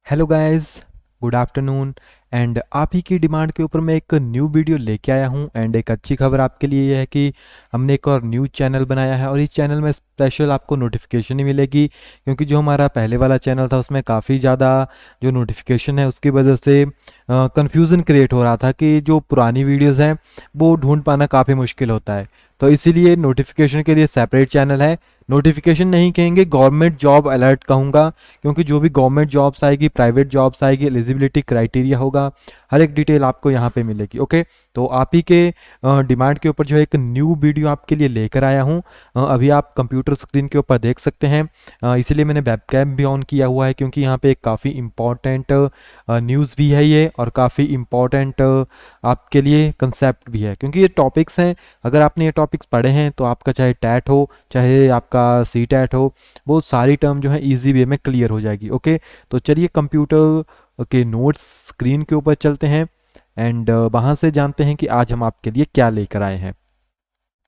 Hello guys, good afternoon. And आप ही की demand के ऊपर मैं एक न्यू वीडियो लेके आया हूँ। एंड एक अच्छी खबर आपके लिए ये है कि हमने एक और न्यू चैनल बनाया है और इस चैनल में स्पेशल आपको नोटिफिकेशन ही मिलेगी, क्योंकि जो हमारा पहले वाला चैनल था उसमें काफ़ी ज़्यादा जो नोटिफिकेशन है उसकी वजह से कन्फ्यूज़न क्रिएट हो रहा था कि जो पुरानी वीडियोज़ हैं वो ढूंढ पाना काफ़ी मुश्किल होता है। तो इसीलिए नोटिफिकेशन के लिए सेपरेट चैनल है। नोटिफिकेशन नहीं कहेंगे, गवर्नमेंट जॉब अलर्ट कहूँगा, क्योंकि जो भी गवर्नमेंट जॉब्स आएगी, प्राइवेट जॉब्स आएगी, एलिजिबिलिटी क्राइटेरिया होगा, हर एक डिटेल आपको यहाँ पे मिलेगी। ओके, तो आप ही के डिमांड के ऊपर जो है एक न्यू वीडियो आपके लिए लेकर आया हूँ। अभी आप कंप्यूटर स्क्रीन के ऊपर देख सकते हैं। इसीलिए मैंने वेबकैम भी ऑन किया हुआ है, क्योंकि यहाँ पे एक काफ़ी इम्पॉर्टेंट न्यूज़ भी है ये, और काफ़ी इम्पॉर्टेंट आपके लिए कंसेप्ट भी है, क्योंकि ये टॉपिक्स हैं। अगर आपने ये टॉपिक्स पढ़े हैं तो आपका चाहे टैट हो चाहे आपका सी टैट हो, वो सारी टर्म जो है इजी वे में क्लियर हो जाएगी। ओके, तो चलिए कंप्यूटर के नोट्स स्क्रीन के ऊपर चलते हैं एंड वहाँ से जानते हैं कि आज हम आपके लिए क्या लेकर आए हैं।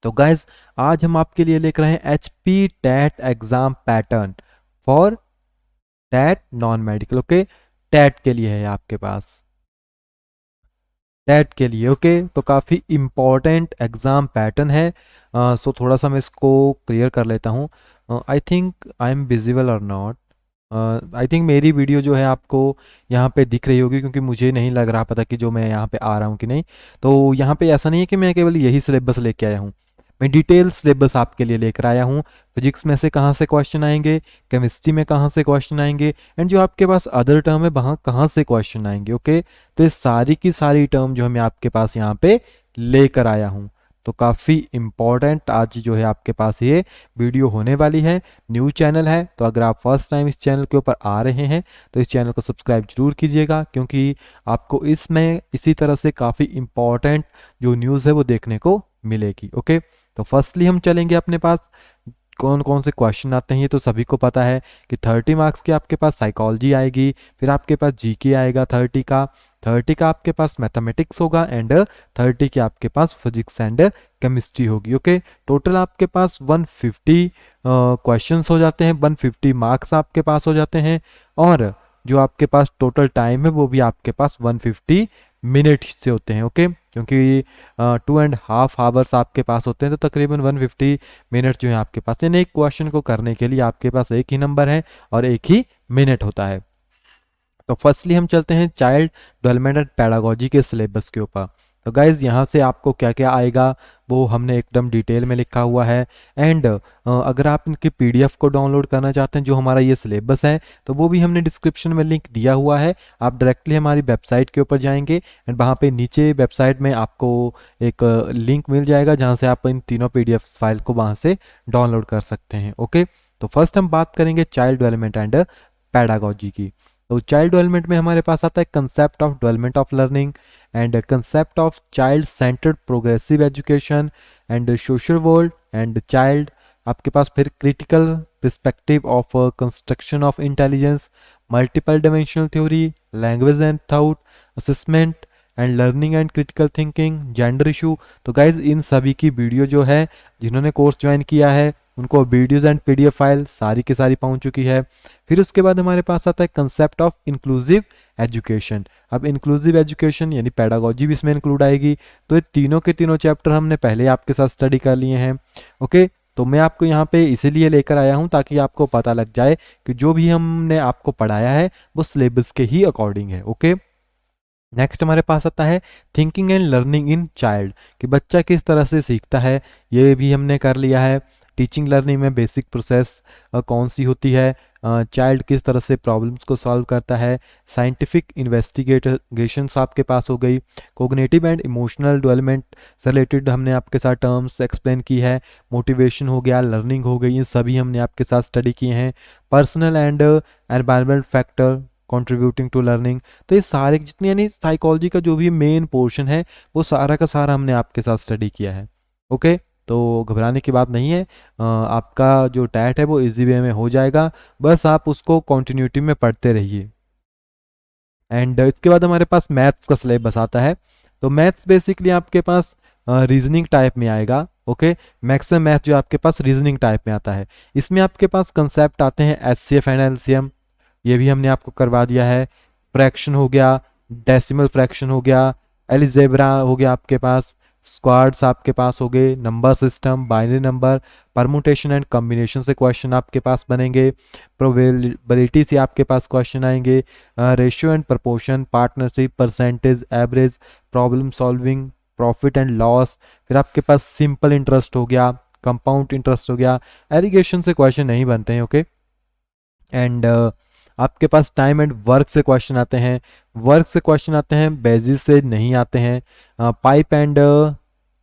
तो गाइज, आज हम आपके लिए लेकर आए हैं H P TAT exam pattern for TAT non medical. Okay, TAT के लिए है आपके पास, टैट के लिए। ओके, तो काफ़ी इम्पॉर्टेंट एग्ज़ाम पैटर्न है। सो थोड़ा सा मैं इसको क्लियर कर लेता हूँ। I think I am visible और नॉट। आई थिंक मेरी वीडियो जो है आपको यहाँ पे दिख रही होगी, क्योंकि मुझे नहीं लग रहा पता कि जो मैं यहाँ पे आ रहा हूँ कि नहीं। तो यहाँ पे ऐसा नहीं है कि मैं केवल यही सिलेबस लेके आया हूँ, मैं डिटेल सिलेबस आपके लिए लेकर आया हूँ। फिजिक्स में से कहाँ से क्वेश्चन आएंगे, केमिस्ट्री में कहाँ से क्वेश्चन आएंगे, एंड जो आपके पास अदर टर्म है वहाँ कहाँ से क्वेश्चन आएंगे। ओके, तो ये सारी की सारी टर्म जो है मैं आपके पास यहाँ पे लेकर आया हूँ। तो काफ़ी इम्पॉर्टेंट आज जो है आपके पास ये वीडियो होने वाली है। न्यू चैनल है, तो अगर आप फर्स्ट टाइम इस चैनल के ऊपर आ रहे हैं तो इस चैनल को सब्सक्राइब जरूर कीजिएगा, क्योंकि आपको इसमें इसी तरह से काफ़ी इम्पॉर्टेंट जो न्यूज़ है वो देखने को मिलेगी। ओके, तो फर्स्टली हम चलेंगे अपने पास कौन कौन से क्वेश्चन आते हैं। ये तो सभी को पता है कि 30 मार्क्स की आपके पास साइकोलॉजी आएगी, फिर आपके पास जीके आएगा 30 का आपके पास मैथमेटिक्स होगा, एंड 30 के आपके पास फिजिक्स एंड केमिस्ट्री होगी। ओके, टोटल आपके पास 150 क्वेश्चंस हो जाते हैं, 150 मार्क्स आपके पास हो जाते हैं, और जो आपके पास टोटल टाइम है वो भी आपके पास 150 मिनट से होते हैं। ओके, क्योंकि 2.5 आवर्स आपके पास होते हैं, तो तकरीबन 150 मिनट जो है आपके पास, यानी एक क्वेश्चन को करने के लिए आपके पास एक ही नंबर है और एक ही मिनट होता है। तो फर्स्टली हम चलते हैं चाइल्ड डेवलपमेंट एंड पैडागोजी के सिलेबस के ऊपर। तो गाइज, यहाँ से आपको क्या क्या आएगा वो हमने एकदम डिटेल में लिखा हुआ है। एंड अगर आप इनके पीडीएफ को डाउनलोड करना चाहते हैं जो हमारा ये सिलेबस है, तो वो भी हमने डिस्क्रिप्शन में लिंक दिया हुआ है। आप डायरेक्टली हमारी वेबसाइट के ऊपर जाएंगे एंड वहाँ पे नीचे वेबसाइट में आपको एक लिंक मिल जाएगा, जहाँ से आप इन तीनों पीडीएफ फाइल को वहाँ से डाउनलोड कर सकते हैं। ओके, तो फर्स्ट हम बात करेंगे चाइल्ड डेवलपमेंट एंड पैडागोजी की। तो चाइल्ड डेवलपमेंट में हमारे पास आता है concept of development of learning and concept of child centred progressive education and social world and child. आपके पास फिर critical perspective of construction of intelligence, multiple dimensional theory, language and thought, assessment and learning and critical thinking, gender issue. तो guys, इन सभी की video जो है, जिन्होंने course join किया है उनको वीडियोज एंड पीडीएफ फाइल सारी की सारी पहुंच चुकी है। फिर उसके बाद हमारे पास आता है कंसेप्ट ऑफ इंक्लूसिव एजुकेशन। अब इंक्लूसिव एजुकेशन यानी पैडागोजी भी इसमें इंक्लूड आएगी। तो ये तीनों के तीनों चैप्टर हमने पहले आपके साथ स्टडी कर लिए हैं। ओके, तो मैं आपको यहाँ पे इसीलिए लेकर आया हूँ ताकि आपको पता लग जाए कि जो भी हमने आपको पढ़ाया है वो सिलेबस के ही अकॉर्डिंग है। ओके, नेक्स्ट हमारे पास आता है thinking and learning in child, कि बच्चा किस तरह से सीखता है, ये भी हमने कर लिया है। टीचिंग लर्निंग में बेसिक प्रोसेस कौन सी होती है, चाइल्ड किस तरह से प्रॉब्लम्स को सॉल्व करता है, साइंटिफिक इन्वेस्टिगेशंस आपके पास हो गई, कोग्निटिव एंड इमोशनल डेवलपमेंट से रिलेटेड हमने आपके साथ टर्म्स एक्सप्लेन की है, मोटिवेशन हो गया, लर्निंग हो गई, ये सभी हमने आपके साथ स्टडी किए हैं। Personal and environment factor contributing to learning. तो ये सारे जितने यानी साइकोलॉजी का जो भी मेन पोर्शन है वो सारा का सारा हमने आपके साथ स्टडी किया है। ओके, तो घबराने की बात नहीं है। आपका जो टैट है वो इजी वे में हो जाएगा, बस आप उसको कंटिन्यूटी में पढ़ते रहिए। एंड इसके बाद हमारे पास मैथ्स का सिलेबस आता है। तो मैथ्स बेसिकली आपके पास रीजनिंग टाइप में आएगा। ओके, मैक्सिमम मैथ जो आपके पास रीजनिंग टाइप में आता है, इसमें आपके पास कंसेप्ट आते हैं एचसीएफ एंड एलसीएम, ये भी हमने आपको करवा दिया है। फ्रैक्शन हो गया, डेसिमल फ्रैक्शन हो गया, एलिजेब्रा हो गया आपके पास, स्क्वाड्स आपके पास हो गए, number system, binary number, permutation and combination से क्वेश्चन आपके पास बनेंगे, प्रोबेबिलिटी से आपके पास क्वेश्चन आएंगे, ratio and proportion, partnership, percentage, average, problem solving, profit and loss, फिर आपके पास सिंपल इंटरेस्ट हो गया, कंपाउंड इंटरेस्ट हो गया। एलिगेशन से क्वेश्चन नहीं बनते हैं, ओके। एंड आपके पास टाइम एंड वर्क से क्वेश्चन आते हैं, वर्क से क्वेश्चन आते हैं, बेसिस से नहीं आते हैं। पाइप एंड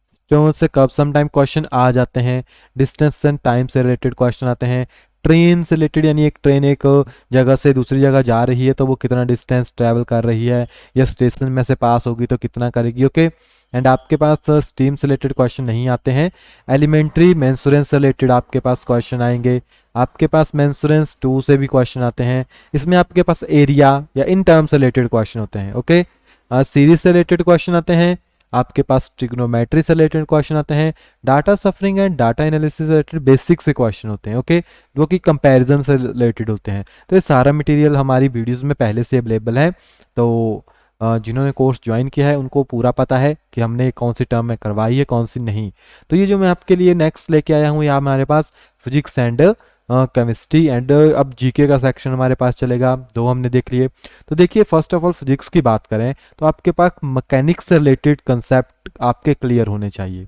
स्टोन से कब सम टाइम क्वेश्चन आ जाते हैं, डिस्टेंस एंड टाइम से रिलेटेड क्वेश्चन आते हैं, ट्रेन से रिलेटेड, यानी एक ट्रेन एक जगह से दूसरी जगह जा रही है तो वो कितना डिस्टेंस ट्रैवल कर रही है, या स्टेशन में से पास होगी तो कितना करेगी, ओके। एंड आपके पास स्टीम से रिलेटेड क्वेश्चन नहीं आते हैं। एलिमेंट्री मेंसुरेंस से रिलेटेड आपके पास क्वेश्चन आएंगे, आपके पास मेंसुरेंस 2 से भी क्वेश्चन आते हैं। इसमें आपके पास एरिया या इन टर्म से रिलेटेड क्वेश्चन होते हैं, ओके। सीरीज से रिलेटेड क्वेश्चन आते हैं, आपके पास ट्रिग्नोमेट्री से रिलेटेड क्वेश्चन आते हैं, data suffering and data analysis से रिलेटेड बेसिक से क्वेश्चन होते हैं, ओके, जो कि कंपैरिजन से रिलेटेड होते हैं। तो ये सारा मटेरियल हमारी वीडियोस में पहले से अवेलेबल है, तो जिन्होंने कोर्स ज्वाइन किया है उनको पूरा पता है कि हमने कौन सी टर्म में करवाई है, कौन सी नहीं। तो ये जो मैं आपके लिए नेक्स्ट लेके आया हूँ, यहाँ हमारे पास फिजिक्स एंड केमिस्ट्री एंड अब जीके का सेक्शन हमारे पास चलेगा, दो हमने देख लिए। तो देखिए, फर्स्ट ऑफ ऑल फिजिक्स की बात करें तो आपके पास मैकेनिक्स से रिलेटेड कंसेप्ट आपके क्लियर होने चाहिए।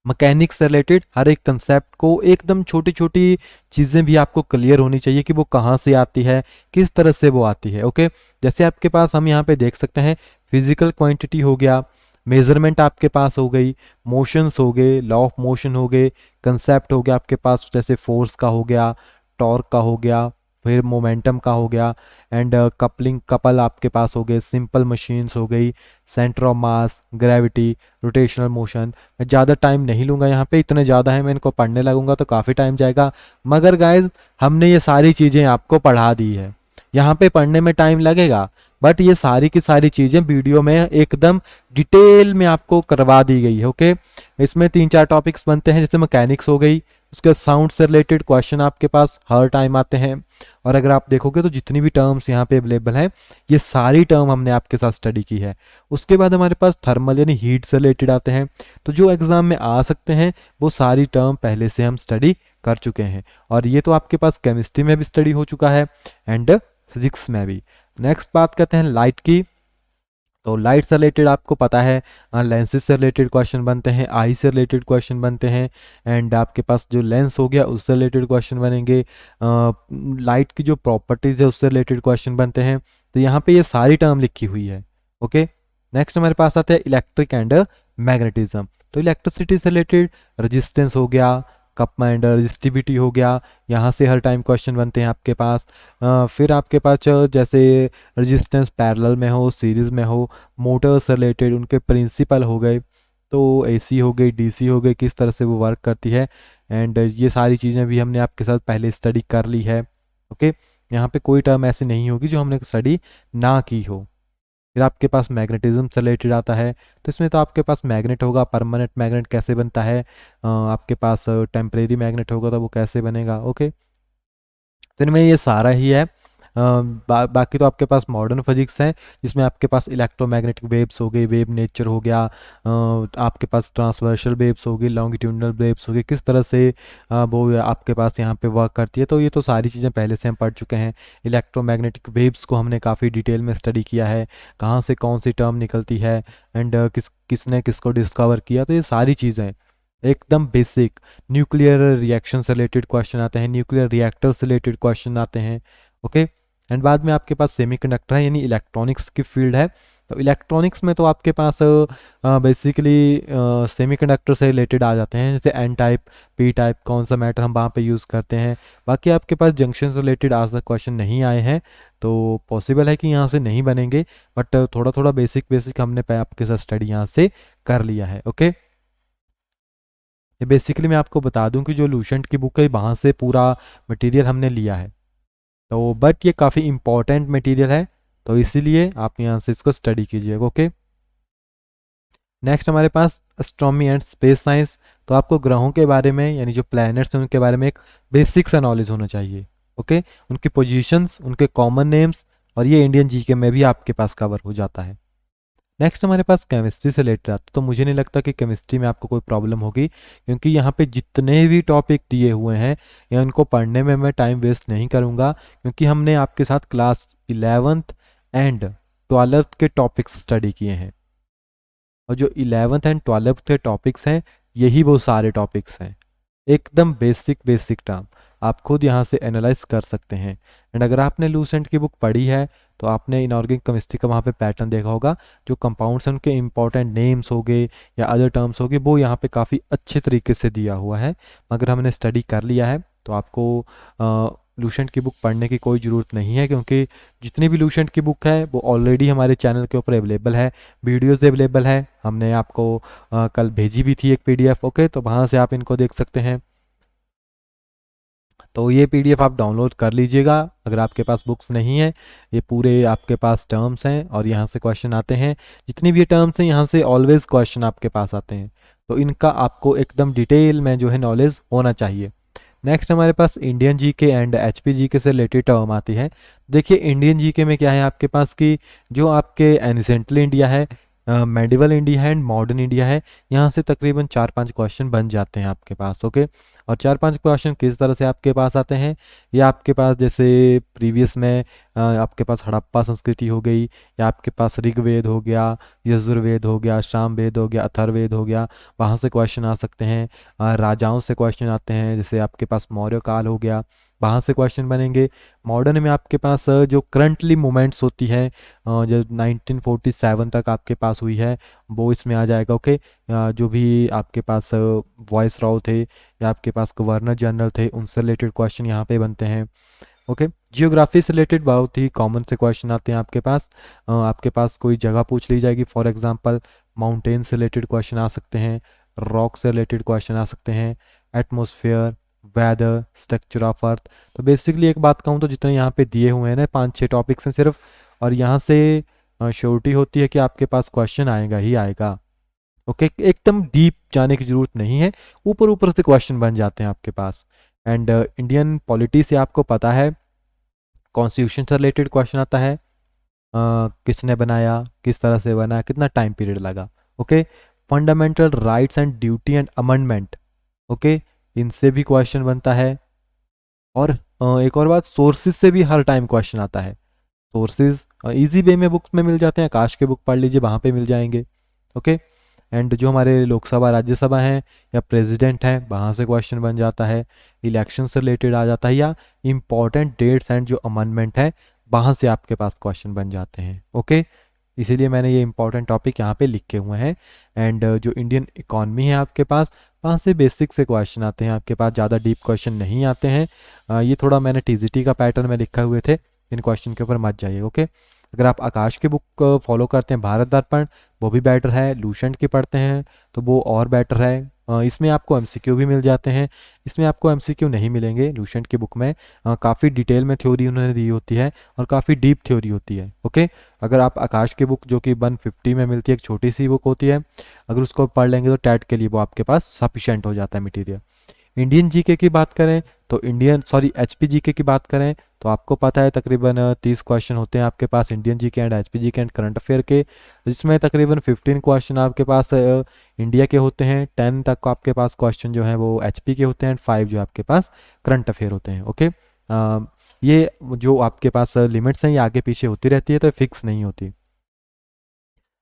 मैकेनिक्स से रिलेटेड हर एक कंसेप्ट को एकदम छोटी छोटी चीज़ें भी आपको क्लियर होनी चाहिए कि वो कहाँ से आती है, किस तरह से वो आती है, ओके। जैसे आपके पास हम यहाँ पे देख सकते हैं, फिजिकल क्वांटिटी हो गया, मेजरमेंट आपके पास हो गई, मोशंस हो गए, लॉ ऑफ मोशन हो गए, कंसेप्ट हो गया आपके पास, जैसे फोर्स का हो गया, टॉर्क का हो गया, फिर मोमेंटम का हो गया, एंड कपलिंग कपल आपके पास हो गए, सिंपल मशीन्स हो गई, centre of mass, gravity, rotational motion. मैं ज़्यादा टाइम नहीं लूँगा यहाँ पे, इतने ज़्यादा है, मैं इनको पढ़ने लगूंगा तो काफ़ी टाइम जाएगा। मगर गाइज, हमने ये सारी चीज़ें आपको पढ़ा दी है, यहाँ पे पढ़ने में टाइम लगेगा, बट ये सारी की सारी चीज़ें वीडियो में एकदम डिटेल में आपको करवा दी गई है, ओके। इसमें 3-4 टॉपिक्स बनते हैं, जैसे मैकेनिक्स हो गई, उसके साउंड से रिलेटेड क्वेश्चन आपके पास हर टाइम आते हैं। और अगर आप देखोगे तो जितनी भी टर्म्स यहाँ पे अवेलेबल हैं, ये सारी टर्म हमने आपके साथ स्टडी की है। उसके बाद हमारे पास थर्मल यानी हीट से रिलेटेड आते हैं, तो जो एग्जाम में आ सकते हैं वो सारी टर्म पहले से हम स्टडी कर चुके हैं, और ये तो आपके पास केमिस्ट्री में भी स्टडी हो चुका है एंड फिजिक्स में भी। नेक्स्ट बात करते हैं लाइट की। तो लाइट से रिलेटेड आपको पता है, लेंसेज से रिलेटेड क्वेश्चन बनते हैं, आई से रिलेटेड क्वेश्चन बनते हैं, एंड आपके पास जो लेंस हो गया उससे रिलेटेड क्वेश्चन बनेंगे, लाइट की जो प्रॉपर्टीज है उससे रिलेटेड क्वेश्चन बनते हैं। तो यहाँ पे ये सारी टर्म लिखी हुई है, ओके। नेक्स्ट हमारे पास आता है इलेक्ट्रिक एंड मैग्नेटिज्म। तो इलेक्ट्रिसिटी से रिलेटेड रेजिस्टेंस हो गया, कप एंड रजिस्टिविटी हो गया, यहाँ से हर टाइम क्वेश्चन बनते हैं आपके पास। फिर आपके पास जैसे रेजिस्टेंस पैरेलल में हो, सीरीज में हो, मोटर से रिलेटेड उनके प्रिंसिपल हो गए, तो एसी हो गई, डीसी हो गई, किस तरह से वो वर्क करती है, एंड ये सारी चीज़ें भी हमने आपके साथ पहले स्टडी कर ली है, ओके। यहाँ पे कोई टर्म ऐसी नहीं होगी जो हमने स्टडी ना की हो। फिर आपके पास मैग्नेटिज्म से रिलेटेड आता है, तो इसमें तो आपके पास मैग्नेट होगा, परमानेंट मैग्नेट कैसे बनता है, आपके पास टेम्परेरी मैग्नेट होगा तो वो कैसे बनेगा, ओके। तो इनमें ये सारा ही है। बाकी तो आपके पास मॉडर्न फिजिक्स है, जिसमें आपके पास इलेक्ट्रोमैग्नेटिक वेव्स हो गई, वेव नेचर हो गया, आपके पास ट्रांसवर्सल वेव्स हो गई, लॉन्गिट्यूडनल वेव्स हो गई, किस तरह से वो आपके पास यहाँ पे वर्क करती है। तो ये तो सारी चीज़ें पहले से हम पढ़ चुके हैं। इलेक्ट्रोमैग्नेटिक वेव्स को हमने काफ़ी डिटेल में स्टडी किया है, कहाँ से कौन सी टर्म निकलती है, एंड किसने किसको डिस्कवर किया। तो ये सारी चीज़ें एकदम बेसिक। न्यूक्लियर रिएक्शन से रिलेटेड क्वेश्चन आते हैं, न्यूक्लियर रिएक्टर से रिलेटेड क्वेश्चन आते हैं, ओके। एंड बाद में आपके पास सेमीकंडक्टर है, यानी इलेक्ट्रॉनिक्स की फील्ड है। तो इलेक्ट्रॉनिक्स में तो आपके पास बेसिकली सेमीकंडक्टर से रिलेटेड आ जाते हैं, जैसे एन टाइप, पी टाइप, कौन सा मैटर हम वहाँ पे यूज़ करते हैं। बाकी आपके पास जंक्शन से रिलेटेड आज तक क्वेश्चन नहीं आए हैं, तो पॉसिबल है कि यहाँ से नहीं बनेंगे, बट थोड़ा थोड़ा बेसिक बेसिक हमने आपके साथ स्टडी यहाँ से कर लिया है, ओके। ये बेसिकली मैं आपको बता दूं कि जो लूसेंट की बुक है वहाँ से पूरा मटेरियल हमने लिया है, तो बट ये काफ़ी इंपॉर्टेंट मटेरियल है, तो इसीलिए आप यहाँ से इसको स्टडी कीजिएगा, ओके। नेक्स्ट हमारे पास एस्ट्रोनॉमी एंड स्पेस साइंस। तो आपको ग्रहों के बारे में, यानी जो प्लैनेट्स हैं उनके बारे में एक बेसिक सा नॉलेज होना चाहिए, ओके, उनकी पोजीशंस, उनके कॉमन नेम्स, और ये इंडियन जीके में भी आपके पास कवर हो जाता है। नेक्स्ट हमारे पास केमिस्ट्री से रिलेटेड आता है, तो मुझे नहीं लगता कि केमिस्ट्री में आपको कोई प्रॉब्लम होगी, क्योंकि यहाँ पे जितने भी टॉपिक दिए हुए हैं या इनको पढ़ने में मैं टाइम वेस्ट नहीं करूँगा, क्योंकि हमने आपके साथ क्लास 11th एंड 12th के टॉपिक्स स्टडी किए हैं, और जो 11th एंड 12th के टॉपिक्स हैं यही वो सारे टॉपिक्स हैं, एकदम बेसिक बेसिक टर्म आप खुद यहाँ से एनालाइज कर सकते हैं। एंड अगर आपने लूसेंट की बुक पढ़ी है तो आपने इनऑर्गेनिक केमिस्ट्री का वहाँ पे पैटर्न देखा होगा, जो कंपाउंड्स हैं उनके इंपॉर्टेंट नेम्स हो गए या अदर टर्म्स हो गए, वो यहाँ पे काफ़ी अच्छे तरीके से दिया हुआ है। अगर हमने स्टडी कर लिया है तो आपको लूसेंट की बुक पढ़ने की कोई ज़रूरत नहीं है, क्योंकि जितनी भी लूसेंट की बुक है वो ऑलरेडी हमारे चैनल के ऊपर अवेलेबल है, वीडियोज़ अवेलेबल है, हमने आपको कल भेजी भी थी एक पीडीएफ, ओके, तो वहाँ से आप इनको देख सकते हैं। तो ये पीडीएफ आप डाउनलोड कर लीजिएगा अगर आपके पास बुक्स नहीं है। ये पूरे आपके पास टर्म्स हैं और यहाँ से क्वेश्चन आते हैं, जितनी भी टर्म्स हैं यहाँ से ऑलवेज क्वेश्चन आपके पास आते हैं, तो इनका आपको एकदम डिटेल में जो है नॉलेज होना चाहिए। नेक्स्ट हमारे पास Indian GK and HP GK से रिलेटेड टर्म आती है। देखिए इंडियन जीके में क्या है आपके पास कि जो आपके एनिसेंटल इंडिया है, मेडिवल इंडिया है एंड मॉडर्न इंडिया है, यहाँ से तकरीबन 4-5 क्वेश्चन बन जाते हैं आपके पास, ओके। और 4-5 क्वेश्चन किस तरह से आपके पास आते हैं, ये आपके पास जैसे प्रीवियस में आपके पास हड़प्पा संस्कृति हो गई, या आपके पास ऋग्वेद हो गया, यजुर्वेद हो गया, सामवेद हो गया, अथर्ववेद हो गया, वहाँ से क्वेश्चन आ सकते हैं। राजाओं से क्वेश्चन आते हैं, जैसे आपके पास मौर्य काल हो गया, वहाँ से क्वेश्चन बनेंगे। मॉडर्न में आपके पास जो करंटली मूवमेंट्स होती है जो 1947 तक आपके पास हुई है वो इसमें आ जाएगा, ओके। जो भी आपके पास वॉइस रॉय थे या आपके पास गवर्नर जनरल थे, उनसे रिलेटेड क्वेश्चन यहाँ पे बनते हैं, ओके। जियोग्राफी से रिलेटेड बहुत ही कॉमन से क्वेश्चन आते हैं आपके पास। आपके पास कोई जगह पूछ ली जाएगी, फॉर एग्जांपल माउंटेन से रिलेटेड क्वेश्चन आ सकते हैं, रॉक से रिलेटेड क्वेश्चन आ सकते हैं, atmosphere, weather, structure of earth. तो बेसिकली एक बात कहूँ तो जितने यहाँ पे दिए हुए हैं ना 5-6 टॉपिक्स हैं सिर्फ, और यहाँ से श्योरिटी होती है कि आपके पास क्वेश्चन आएगा ही आएगा, ओके। एकदम डीप जाने की जरूरत नहीं है, ऊपर ऊपर से क्वेश्चन बन जाते हैं आपके पास। एंड इंडियन पॉलिटी से आपको पता है, कॉन्स्टिट्यूशन से रिलेटेड क्वेश्चन आता है, किसने बनाया, किस तरह से बना, कितना टाइम पीरियड लगा, okay. Fundamental rights and duty and amendment, okay, इनसे भी क्वेश्चन बनता है। और एक और बात, सोर्सेज से भी हर टाइम क्वेश्चन आता है। सोर्सेज इजी वे में बुक्स में मिल जाते हैं, आकाश के बुक पढ़ लीजिए वहाँ पे मिल जाएंगे, ओके। एंड जो हमारे लोकसभा राज्यसभा हैं या प्रेसिडेंट हैं, वहाँ से क्वेश्चन बन जाता है। इलेक्शन से रिलेटेड आ जाता है, या इम्पॉर्टेंट डेट्स एंड जो अमेंडमेंट है वहाँ से आपके पास क्वेश्चन बन जाते हैं, ओके। इसीलिए मैंने ये इंपॉर्टेंट टॉपिक यहाँ पे लिखे हुए हैं। एंड जो इंडियन इकॉनमी है आपके पास, वहाँ से बेसिक से क्वेश्चन आते हैं आपके पास, ज़्यादा डीप क्वेश्चन नहीं आते हैं। ये थोड़ा मैंने टीजीटी का पैटर्न में लिखा हुए थे, इन क्वेश्चन के ऊपर मत जाइए, ओके। अगर आप आकाश की बुक फॉलो करते हैं, भारत दर्पण, वो भी बेटर है। लूसेंट की पढ़ते हैं तो वो और बेटर है। इसमें आपको एमसीक्यू भी मिल जाते हैं, इसमें आपको एमसीक्यू नहीं मिलेंगे लूसेंट की बुक में। काफ़ी डिटेल में थ्योरी उन्होंने दी होती है और काफ़ी डीप थ्योरी होती है, ओके। अगर आप आकाश की बुक जो कि 150 में मिलती है, एक छोटी सी बुक होती है, अगर उसको पढ़ लेंगे तो टैट के लिए वो आपके पास सफिशेंट हो जाता है मटेरियल। इंडियन जीके की बात करें तो एचपी जीके की बात करें तो आपको पता है तकरीबन 30 क्वेश्चन होते हैं आपके पास Indian GK and HP GK and current affair के, जिसमें तकरीबन 15 क्वेश्चन आपके पास इंडिया के होते हैं, 10 तक आपके पास क्वेश्चन जो है वो एचपी के होते हैं, एंड 5 जो आपके पास करंट अफेयर होते हैं, ओके। ये जो आपके पास लिमिट्स हैं ये आगे पीछे होती रहती है, तो फिक्स नहीं होती।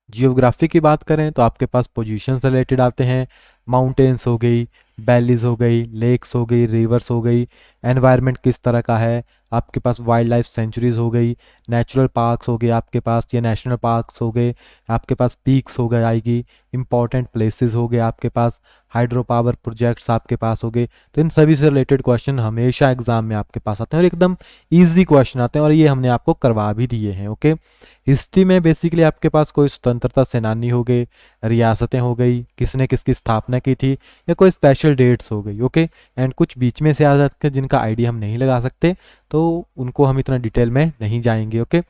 जियोग्राफी की बात करें तो आपके पास पोजीशन से रिलेटेड आते हैं, माउंटेन्स हो गई, वैलीज हो गई, लेक्स हो गई, रिवर्स हो गई, एनवायरनमेंट किस तरह का है, आपके पास वाइल्ड लाइफ सेंचुरीज हो गई, नेचुरल पार्क्स हो गए आपके पास, या नेशनल पार्क्स हो गए आपके पास, पीक्स हो गए आएगी, इंपॉर्टेंट प्लेसेस हो गए आपके पास, हाइड्रो पावर प्रोजेक्ट्स आपके पास हो गए। तो इन सभी से रिलेटेड क्वेश्चन हमेशा एग्जाम में आपके पास आते हैं और एकदम ईजी क्वेश्चन आते हैं, और ये हमने आपको करवा भी दिए हैं, ओके। हिस्ट्री में बेसिकली आपके पास कोई स्वतंत्रता सेनानी हो गए, रियासतें हो गई, किसने किसकी स्थापना की थी, या कोई स्पेशल डेट्स हो गई, ओके। एंड कुछ बीच में से आ जाते हैं जिनका आइडिया हम नहीं लगा सकते, तो उनको हम इतना डिटेल में नहीं जाएंगे। ओके,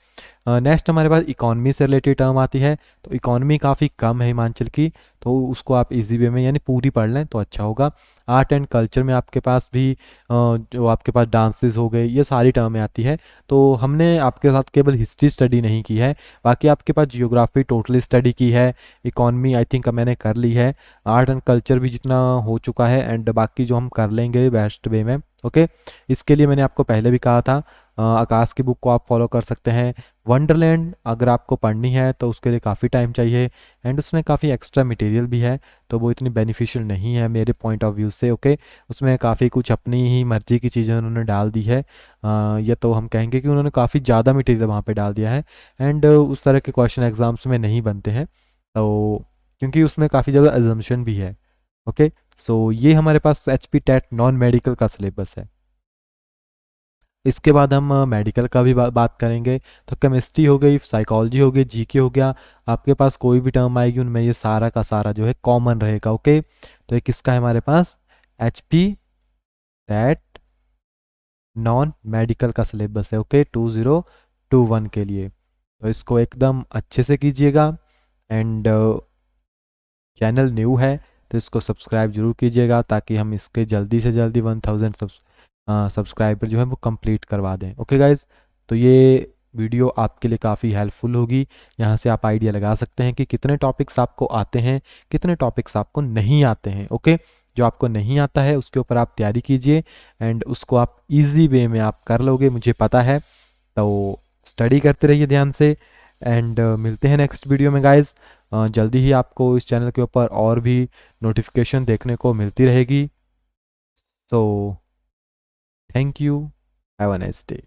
नेक्स्ट हमारे पास इकोनॉमी से रिलेटेड टर्म आती है। तो इकोनॉमी काफ़ी कम है हिमाचल की, तो उसको आप इजी वे में यानी पूरी पढ़ लें तो अच्छा होगा। आर्ट एंड कल्चर में आपके पास भी जो आपके पास डांसेस हो गए, ये सारी टर्में आती है। तो हमने आपके साथ केवल हिस्ट्री स्टडी नहीं की है, बाकी आपके पास जियोग्राफी टोटली स्टडी की है। इकोनॉमी आई थिंक मैंने कर ली है, आर्ट एंड कल्चर भी जितना हो चुका है, एंड बाकी जो हम कर लेंगे बेस्ट वे में। ओके, इसके लिए मैंने आपको पहले भी कहा था, आकाश की बुक को आप फॉलो कर सकते हैं। वंडरलैंड अगर आपको पढ़नी है तो उसके लिए काफ़ी टाइम चाहिए, एंड उसमें काफ़ी एक्स्ट्रा मटेरियल भी है, तो वो इतनी बेनिफिशियल नहीं है मेरे पॉइंट ऑफ व्यू से। ओके, उसमें काफ़ी कुछ अपनी ही मर्जी की चीज़ें उन्होंने डाल दी है, या तो हम कहेंगे कि उन्होंने काफ़ी ज़्यादा मटेरियल वहाँ पे डाल दिया है, एंड उस तरह के क्वेश्चन एग्जाम्स में नहीं बनते हैं, तो क्योंकि उसमें काफ़ी ज़्यादा एजम्पशन भी है। ओके, सो ये हमारे पास H P TET non medical का सिलेबस है। इसके बाद हम मेडिकल का भी बात करेंगे। तो केमिस्ट्री हो गई, साइकोलॉजी हो गई, जीके हो गया, आपके पास कोई भी टर्म आएगी उनमें ये सारा का सारा जो है कॉमन रहेगा। ओके, तो ये किसका है हमारे पास, H P TET non medical का सिलेबस है। ओके, 2021 के लिए, तो इसको एकदम अच्छे से कीजिएगा। एंड चैनल न्यू है तो इसको सब्सक्राइब जरूर कीजिएगा, ताकि हम इसके जल्दी से जल्दी 1000 सब्सक्राइबर जो है वो कंप्लीट करवा दें। ओके गाइज, तो ये वीडियो आपके लिए काफ़ी हेल्पफुल होगी। यहाँ से आप आइडिया लगा सकते हैं कि कितने टॉपिक्स आपको आते हैं, कितने टॉपिक्स आपको नहीं आते हैं। ओके, जो आपको नहीं आता है उसके ऊपर आप तैयारी कीजिए, एंड उसको आप इजी वे में आप कर लोगे, मुझे पता है। तो स्टडी करते रहिए ध्यान से, एंड मिलते हैं नेक्स्ट वीडियो में गाइज। जल्दी ही आपको इस चैनल के ऊपर और भी नोटिफिकेशन देखने को मिलती रहेगी। तो thank you, have a nice day.